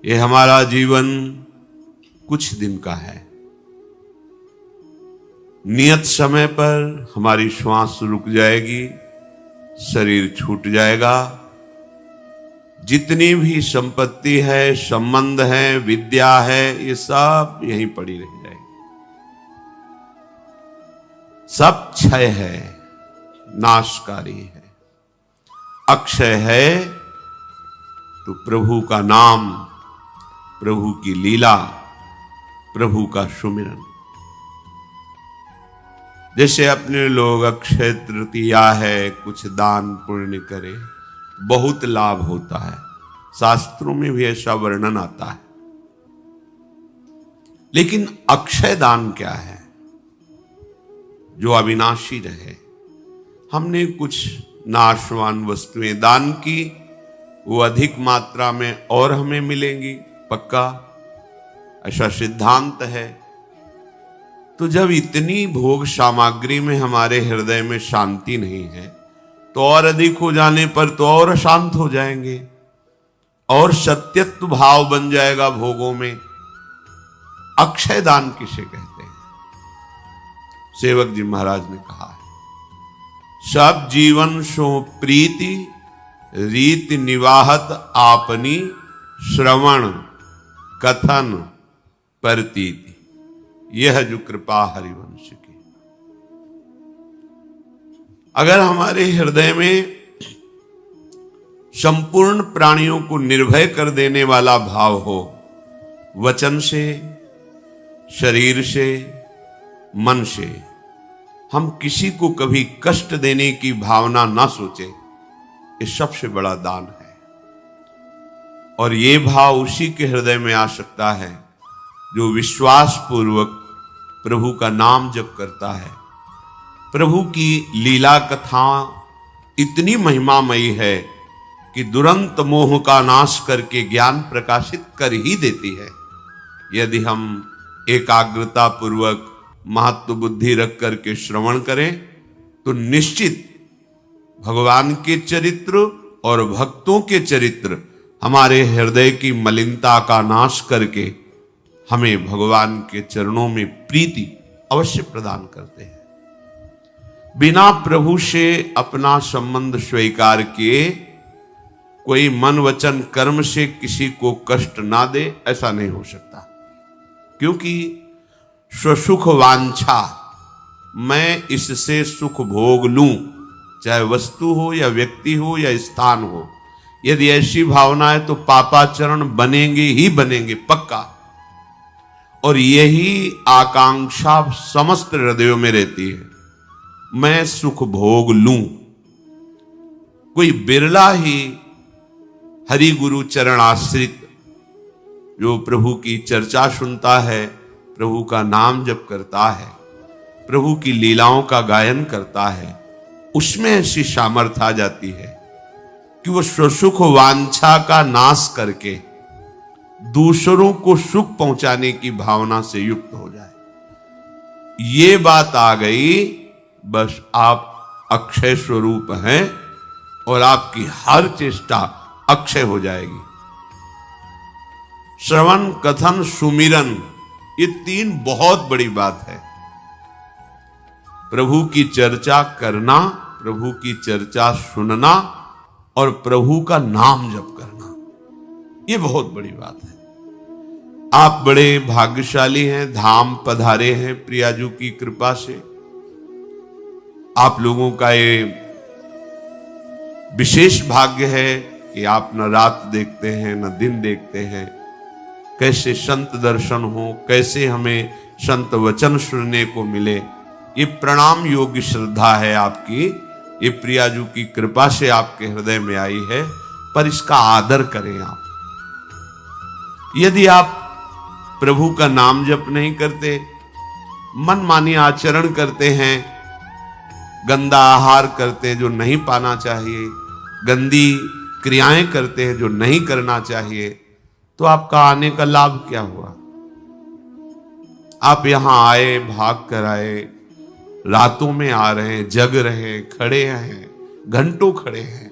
ये हमारा जीवन कुछ दिन का है। नियत समय पर हमारी श्वास रुक जाएगी, शरीर छूट जाएगा। जितनी भी संपत्ति है, संबंध है, विद्या है, ये सब यहीं पड़ी रह जाएगी। सब क्षय है, नाशकारी है। अक्षय है तो प्रभु का नाम, प्रभु की लीला, प्रभु का सुमिरन। जैसे अपने लोग अक्षय तृतीया है, कुछ दान पुण्य करे, बहुत लाभ होता है। शास्त्रों में भी ऐसा वर्णन आता है। लेकिन अक्षय दान क्या है? जो अविनाशी रहे। हमने कुछ नाशवान वस्तुएं दान की, वो अधिक मात्रा में और हमें मिलेंगी, पक्का ऐसा सिद्धांत है। तो जब इतनी भोग सामग्री में हमारे हृदय में शांति नहीं है, तो और अधिक हो जाने पर तो और अशांत हो जाएंगे, और सत्यत्व भाव बन जाएगा भोगों में। अक्षय दान किसे कहते हैं? सेवक जी महाराज ने कहा है, सब जीवन सो प्रीति रीति निवाहत आपनी श्रवण कथन प्रतीति, यह जो कृपा हरिवंश की। अगर हमारे हृदय में संपूर्ण प्राणियों को निर्भय कर देने वाला भाव हो, वचन से, शरीर से, मन से, हम किसी को कभी कष्ट देने की भावना ना सोचे, ये सबसे बड़ा दान है। और ये भाव उसी के हृदय में आ सकता है जो विश्वास पूर्वक प्रभु का नाम जप करता है। प्रभु की लीला कथा इतनी महिमामयी है कि दुरंत मोह का नाश करके ज्ञान प्रकाशित कर ही देती है। यदि हम एकाग्रता पूर्वक महत्व बुद्धि रख करके श्रवण करें, तो निश्चित भगवान के चरित्र और भक्तों के चरित्र हमारे हृदय की मलिनता का नाश करके हमें भगवान के चरणों में प्रीति अवश्य प्रदान करते हैं। बिना प्रभु से अपना संबंध स्वीकार किए कोई मन वचन कर्म से किसी को कष्ट ना दे, ऐसा नहीं हो सकता। क्योंकि स्वसुख वांछा, मैं इससे सुख भोग लूं, चाहे वस्तु हो या व्यक्ति हो या स्थान हो, यदि ऐसी भावना है तो पापाचरण बनेंगे ही बनेंगे, पक्का। और यही आकांक्षा समस्त हृदयों में रहती है, मैं सुख भोग लूं। कोई बिरला ही हरि गुरु चरण आश्रित जो प्रभु की चर्चा सुनता है, प्रभु का नाम जप करता है, प्रभु की लीलाओं का गायन करता है, उसमें ऐसी सामर्थ्य आ जाती है कि वो स्वसुख वांछा का नाश करके दूसरों को सुख पहुंचाने की भावना से युक्त हो जाए। ये बात आ गई, बस आप अक्षय स्वरूप हैं और आपकी हर चेष्टा अक्षय हो जाएगी। श्रवण कथन सुमिरन, ये तीन बहुत बड़ी बात है। प्रभु की चर्चा करना, प्रभु की चर्चा सुनना और प्रभु का नाम जप करना, ये बहुत बड़ी बात है। आप बड़े भाग्यशाली हैं, धाम पधारे हैं प्रियाजू की कृपा से। आप लोगों का ये विशेष भाग्य है कि आप न रात देखते हैं न दिन देखते हैं। कैसे संत दर्शन हो, कैसे हमें संत वचन सुनने को मिले, ये प्रणाम योग्य श्रद्धा है आपकी। ये प्रियाजू की कृपा से आपके हृदय में आई है, पर इसका आदर करें आप। यदि आप प्रभु का नाम जप नहीं करते, मनमानी आचरण करते हैं, गंदा आहार करते हैं जो नहीं पाना चाहिए, गंदी क्रियाएं करते हैं जो नहीं करना चाहिए, तो आपका आने का लाभ क्या हुआ? आप यहां आए, भाग कर आए, रातों में आ रहे हैं, जग रहे हैं, खड़े हैं, घंटों खड़े हैं।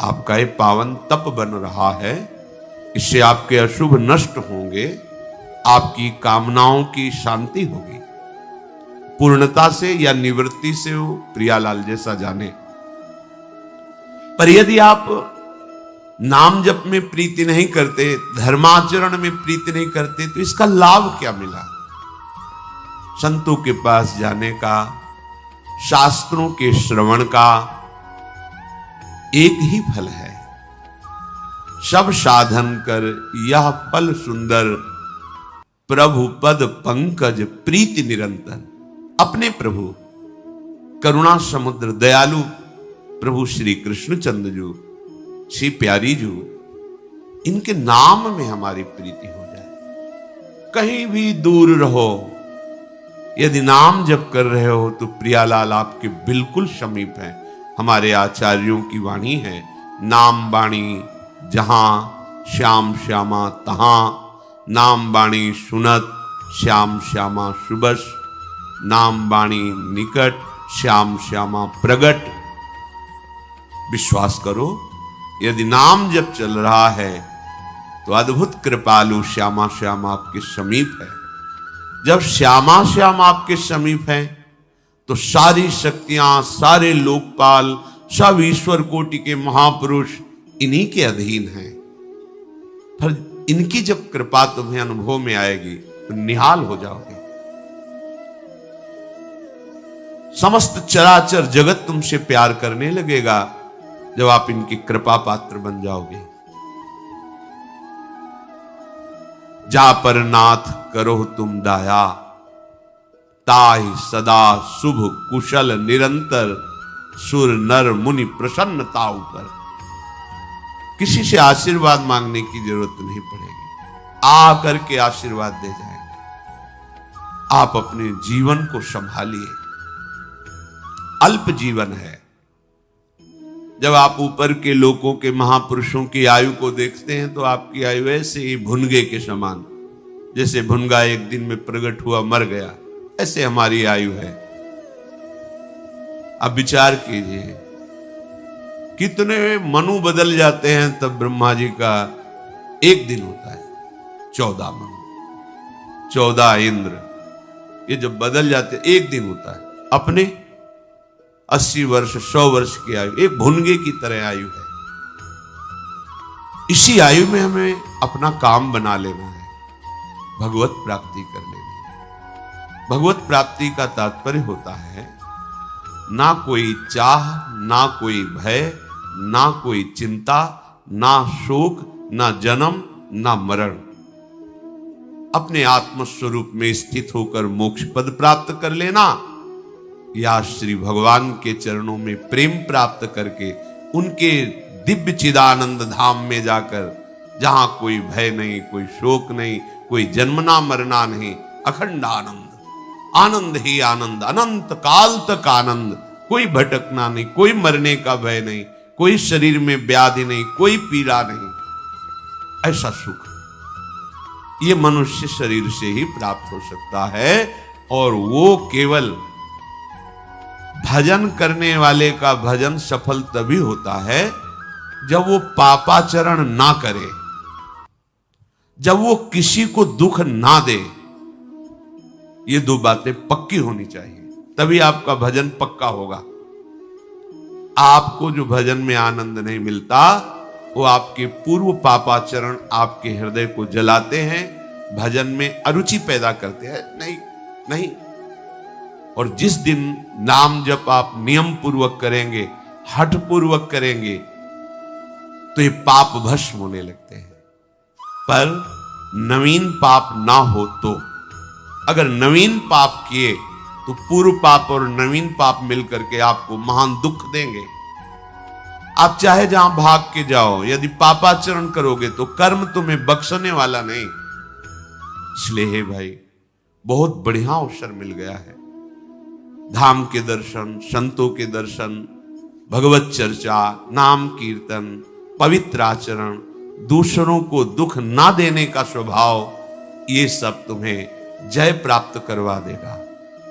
आपका ये पावन तप बन रहा है, इससे आपके अशुभ नष्ट होंगे, आपकी कामनाओं की शांति होगी। पूर्णता से या निवृत्ति से हो, प्रियालाल जैसा जाने। पर यदि आप नाम जप में प्रीति नहीं करते, धर्माचरण में प्रीति नहीं करते, तो इसका लाभ क्या मिला? संतों के पास जाने का, शास्त्रों के श्रवण का एक ही फल है, सब साधन कर यह फल सुंदर, प्रभु पद पंकज प्रीति निरंतर। अपने प्रभु करुणा समुद्र दयालु प्रभु श्री कृष्णचंद्र जी, श्री प्यारी जी, इनके नाम में हमारी प्रीति हो जाए। कहीं भी दूर रहो, यदि नाम जप कर रहे हो तो प्रियालाल आपके बिल्कुल समीप है। हमारे आचार्यों की वाणी है, नाम बाणी जहां श्याम श्यामा तहां, नाम बाणी सुनत श्याम श्यामा सुबस, नाम बाणी निकट श्याम श्यामा प्रगट। विश्वास करो, यदि नाम जब चल रहा है तो अद्भुत कृपालु श्यामा श्याम आपके समीप है। जब श्यामा श्याम आपके समीप है तो सारी शक्तियां, सारे लोकपाल, सब ईश्वर कोटि के महापुरुष इन्हीं के अधीन हैं। पर इनकी जब कृपा तुम्हें अनुभव में आएगी तो निहाल हो जाओगे। समस्त चराचर जगत तुमसे प्यार करने लगेगा जब आप इनकी कृपा पात्र बन जाओगे। जा पर नाथ करो तुम दाया, ताहि सदा शुभ कुशल निरंतर, सुर नर मुनि प्रसन्नता ऊपर। किसी से आशीर्वाद मांगने की जरूरत नहीं पड़ेगी, आ करके आशीर्वाद दे जाएंगे। आप अपने जीवन को संभालिए, अल्प जीवन है। जब आप ऊपर के लोगों के महापुरुषों की आयु को देखते हैं तो आपकी आयु ऐसे ही भुनगे के समान, जैसे भुनगा एक दिन में प्रकट हुआ मर गया, ऐसे हमारी आयु है। अब विचार कीजिए, कितने मनु बदल जाते हैं तब ब्रह्मा जी का एक दिन होता है। 14 मनु, 14 इंद्र, ये जब बदल जाते एक दिन होता है। अपने 80 वर्ष 100 वर्ष की आयु एक भुनगे की तरह आयु है। इसी आयु में हमें अपना काम बना लेना है, भगवत प्राप्ति कर लेनी है। भगवत प्राप्ति का तात्पर्य होता है ना कोई चाह, ना कोई भय, ना कोई चिंता, ना शोक, ना जन्म, ना मरण। अपने आत्म स्वरूप में स्थित होकर मोक्ष पद प्राप्त कर लेना, या श्री भगवान के चरणों में प्रेम प्राप्त करके उनके दिव्य चिदानंद धाम में जाकर, जहां कोई भय नहीं, कोई शोक नहीं, कोई जन्मना मरना नहीं, अखंड आनंद, आनंद ही आनंद, अनंत काल तक आनंद, कोई भटकना नहीं, कोई मरने का भय नहीं, कोई शरीर में व्याधि नहीं, कोई पीड़ा नहीं। ऐसा सुख ये मनुष्य शरीर से ही प्राप्त हो सकता है, और वो केवल भजन करने वाले का भजन सफल तभी होता है जब वो पापाचरण ना करे, जब वो किसी को दुख ना दे। ये दो बातें पक्की होनी चाहिए, तभी आपका भजन पक्का होगा। आपको जो भजन में आनंद नहीं मिलता, वो आपके पूर्व पापाचरण आपके हृदय को जलाते हैं, भजन में अरुचि पैदा करते हैं। नहीं नहीं। और जिस दिन नाम जप आप नियम पूर्वक करेंगे, हठ पूर्वक करेंगे, तो ये पाप भस्म होने लगते हैं। पर नवीन पाप ना हो तो, अगर नवीन पाप किए तो पूर्व पाप और नवीन पाप मिलकर के आपको महान दुख देंगे। आप चाहे जहां भाग के जाओ, यदि पापाचरण करोगे तो कर्म तुम्हें बख्शने वाला नहीं। इसलिए हे भाई, बहुत बढ़िया अवसर मिल गया है। धाम के दर्शन, संतों के दर्शन, भगवत चर्चा, नाम कीर्तन, पवित्र आचरण, दूसरों को दुख ना देने का स्वभाव, ये सब तुम्हें जय प्राप्त करवा देगा,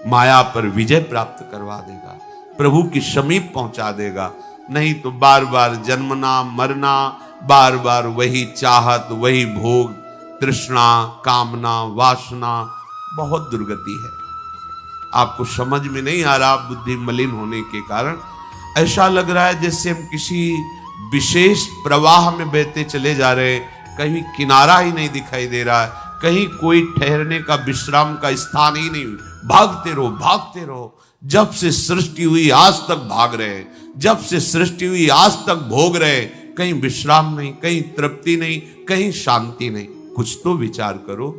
माया पर विजय प्राप्त करवा देगा, प्रभु की समीप पहुंचा देगा। नहीं तो बार बार जन्मना मरना, बार बार वही चाहत, वही भोग, तृष्णा, कामना, वासना, बहुत दुर्गति है। आपको समझ में नहीं आ रहा, बुद्धि मलिन होने के कारण ऐसा लग रहा है जैसे हम किसी विशेष प्रवाह में बहते चले जा रहे हैं, कहीं किनारा ही नहीं दिखाई दे रहा है, कहीं कोई ठहरने का, विश्राम का स्थान ही नहीं। भागते रहो, भागते रहो। जब से सृष्टि हुई आज तक भाग रहे हैं, जब से सृष्टि हुई आज तक भोग रहे हैं, कहीं विश्राम नहीं, कहीं तृप्ति नहीं, कहीं शांति नहीं। कुछ तो विचार करो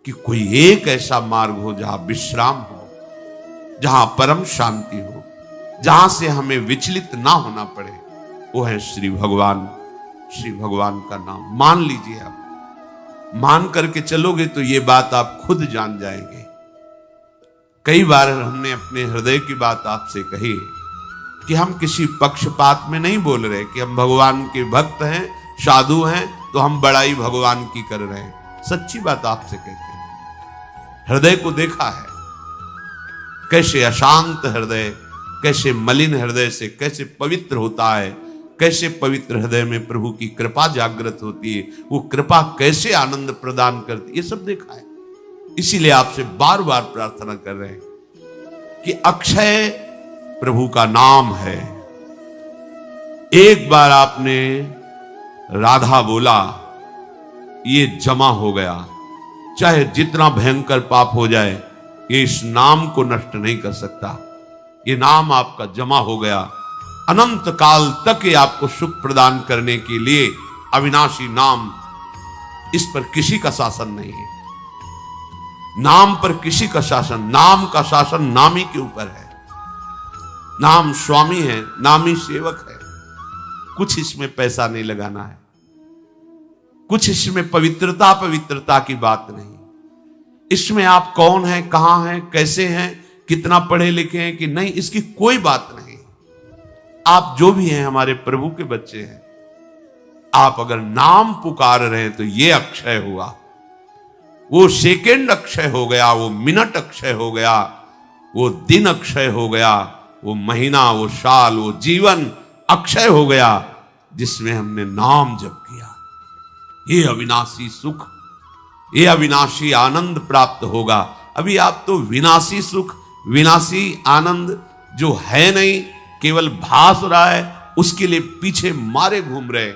कि कोई एक ऐसा मार्ग हो जहां विश्राम हो, जहां परम शांति हो, जहां से हमें विचलित ना होना पड़े। वो है श्री भगवान। श्री भगवान का नाम मान लीजिए। आप मान करके चलोगे तो ये बात आप खुद जान जाएंगे। कई बार हमने अपने हृदय की बात आपसे कही कि हम किसी पक्षपात में नहीं बोल रहे कि हम भगवान के भक्त हैं, साधु हैं, तो हम बड़ाई भगवान की कर रहे हैं। सच्ची बात आपसे कहते हैं। हृदय को देखा है, कैसे अशांत हृदय, कैसे मलिन हृदय से कैसे पवित्र होता है, कैसे पवित्र हृदय में प्रभु की कृपा जागृत होती है, वो कृपा कैसे आनंद प्रदान करती है, ये सब देखा है। इसीलिए आपसे बार बार प्रार्थना कर रहे हैं कि अक्षय प्रभु का नाम है। एक बार आपने राधा बोला, ये जमा हो गया। चाहे जितना भयंकर पाप हो जाए, ये इस नाम को नष्ट नहीं कर सकता। ये नाम आपका जमा हो गया, अनंत काल तक ये आपको सुख प्रदान करने के लिए अविनाशी नाम। इस पर किसी का शासन नहीं है, नाम पर किसी का शासन, नाम का शासन नामी के ऊपर है। नाम स्वामी है, नामी सेवक है। कुछ इसमें पैसा नहीं लगाना है, कुछ इसमें पवित्रता की बात नहीं। इसमें आप कौन हैं, कहां हैं, कैसे हैं, कितना पढ़े लिखे हैं कि नहीं, इसकी कोई बात नहीं। आप जो भी हैं हमारे प्रभु के बच्चे हैं। आप अगर नाम पुकार रहे हैं तो ये अक्षय हुआ। वो सेकेंड अक्षय हो गया, वो मिनट अक्षय हो गया, वो दिन अक्षय हो गया, वो महीना, वो साल, वो जीवन अक्षय हो गया जिसमें हमने नाम जप किया। ये अविनाशी सुख, ये अविनाशी आनंद प्राप्त होगा। अभी आप तो विनाशी सुख, विनाशी आनंद जो है नहीं, केवल भास रहा है, उसके लिए पीछे मारे घूम रहे।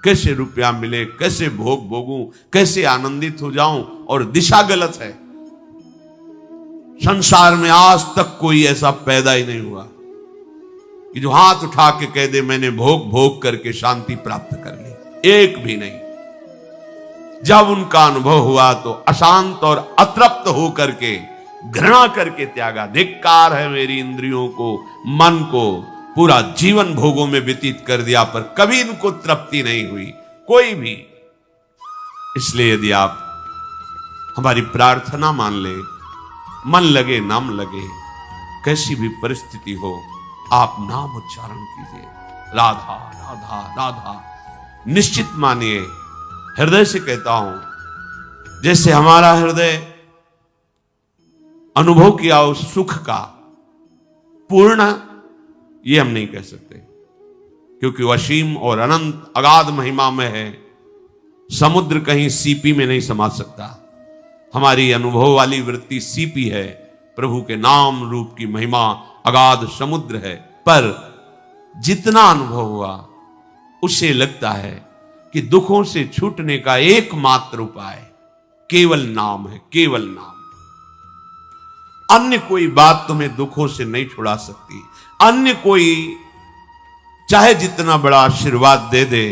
कैसे रुपया मिले, कैसे भोग भोगूं, कैसे आनंदित हो जाऊं, और दिशा गलत है। संसार में आज तक कोई ऐसा पैदा ही नहीं हुआ कि जो हाथ उठा के कह दे मैंने भोग भोग करके शांति प्राप्त कर ली। एक भी नहीं। जब उनका अनुभव हुआ तो अशांत और अतृप्त होकर के, घृणा करके त्यागा। धिक्कार है मेरी इंद्रियों को, मन को, पूरा जीवन भोगों में व्यतीत कर दिया, पर कभी इनको तृप्ति नहीं हुई, कोई भी। इसलिए यदि आप हमारी प्रार्थना मान ले, मन लगे नाम लगे, कैसी भी परिस्थिति हो, आप नाम उच्चारण कीजिए, राधा राधा राधा। निश्चित मानिए, हृदय से कहता हूं, जैसे हमारा हृदय अनुभव किया उस सुख का पूर्ण, ये हम नहीं कह सकते, क्योंकि वह असीम और अनंत अगाध महिमा में है। समुद्र कहीं सीपी में नहीं समा सकता। हमारी अनुभव वाली वृत्ति सीपी है, प्रभु के नाम रूप की महिमा अगाध समुद्र है। पर जितना अनुभव हुआ, उससे लगता है कि दुखों से छूटने का एकमात्र उपाय केवल नाम है, केवल नाम। अन्य कोई बात तुम्हें दुखों से नहीं छुड़ा सकती। अन्य कोई चाहे जितना बड़ा आशीर्वाद दे दे,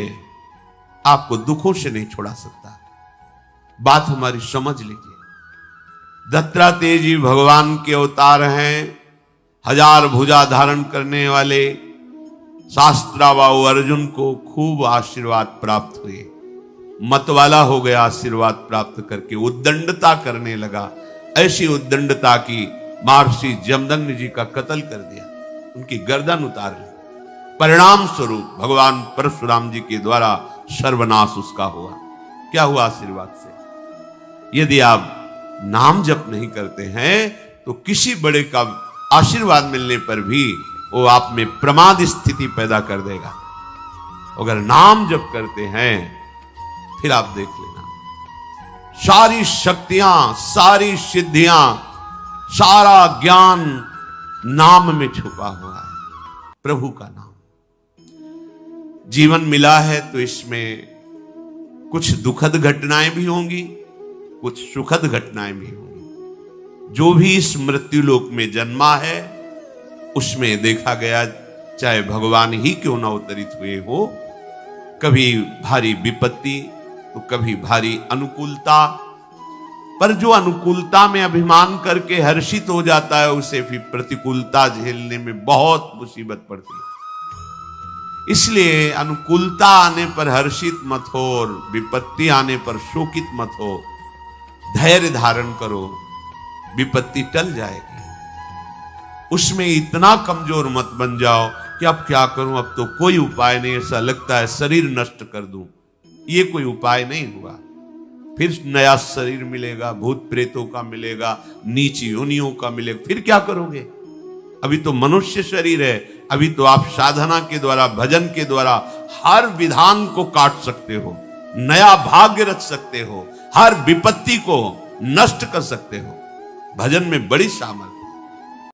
आपको दुखों से नहीं छुड़ा सकता। बात हमारी समझ लीजिए। दत्तात्रेय जी भगवान के अवतार हैं, 1000 भुजा धारण करने वाले। शास्त्राबाहु अर्जुन को खूब आशीर्वाद प्राप्त हुए, मतवाला हो गया आशीर्वाद प्राप्त करके, उद्दंडता करने लगा। ऐसी उद्दंडता की महर्षि जमदग्नि जी का कत्ल कर दिया, उनकी गर्दन उतार ली। परिणाम स्वरूप भगवान परशुराम जी के द्वारा सर्वनाश उसका हुआ। क्या हुआ आशीर्वाद से? यदि आप नाम जप नहीं करते हैं तो किसी बड़े का आशीर्वाद मिलने पर भी वो आप में प्रमाद स्थिति पैदा कर देगा। अगर नाम जप करते हैं फिर आप देख लेना, सारी शक्तियां, सारी सिद्धियां, सारा ज्ञान नाम में छुपा हुआ है, प्रभु का नाम। जीवन मिला है तो इसमें कुछ दुखद घटनाएं भी होंगी, कुछ सुखद घटनाएं भी होंगी। जो भी इस मृत्यु लोक में जन्मा है उसमें देखा गया, चाहे भगवान ही क्यों ना अवतरित हुए हो, कभी भारी विपत्ति तो कभी भारी अनुकूलता, पर जो अनुकूलता में अभिमान करके हर्षित हो जाता है उसे फिर प्रतिकूलता झेलने में बहुत मुसीबत पड़ती है। इसलिए अनुकूलता आने पर हर्षित मत हो और विपत्ति आने पर शोकित मत हो। धैर्य धारण करो, विपत्ति टल जाएगी। उसमें इतना कमजोर मत बन जाओ कि अब क्या करूं, अब तो कोई उपाय नहीं, ऐसा लगता है शरीर नष्ट कर दूं। ये कोई उपाय नहीं हुआ। फिर नया शरीर मिलेगा, भूत प्रेतों का मिलेगा, नीच योनियों का मिलेगा, फिर क्या करोगे? अभी तो मनुष्य शरीर है, अभी तो आप साधना के द्वारा, भजन के द्वारा हर विधान को काट सकते हो, नया भाग्य रच सकते हो, हर विपत्ति को नष्ट कर सकते हो। भजन में बड़ी सामर्थ्य।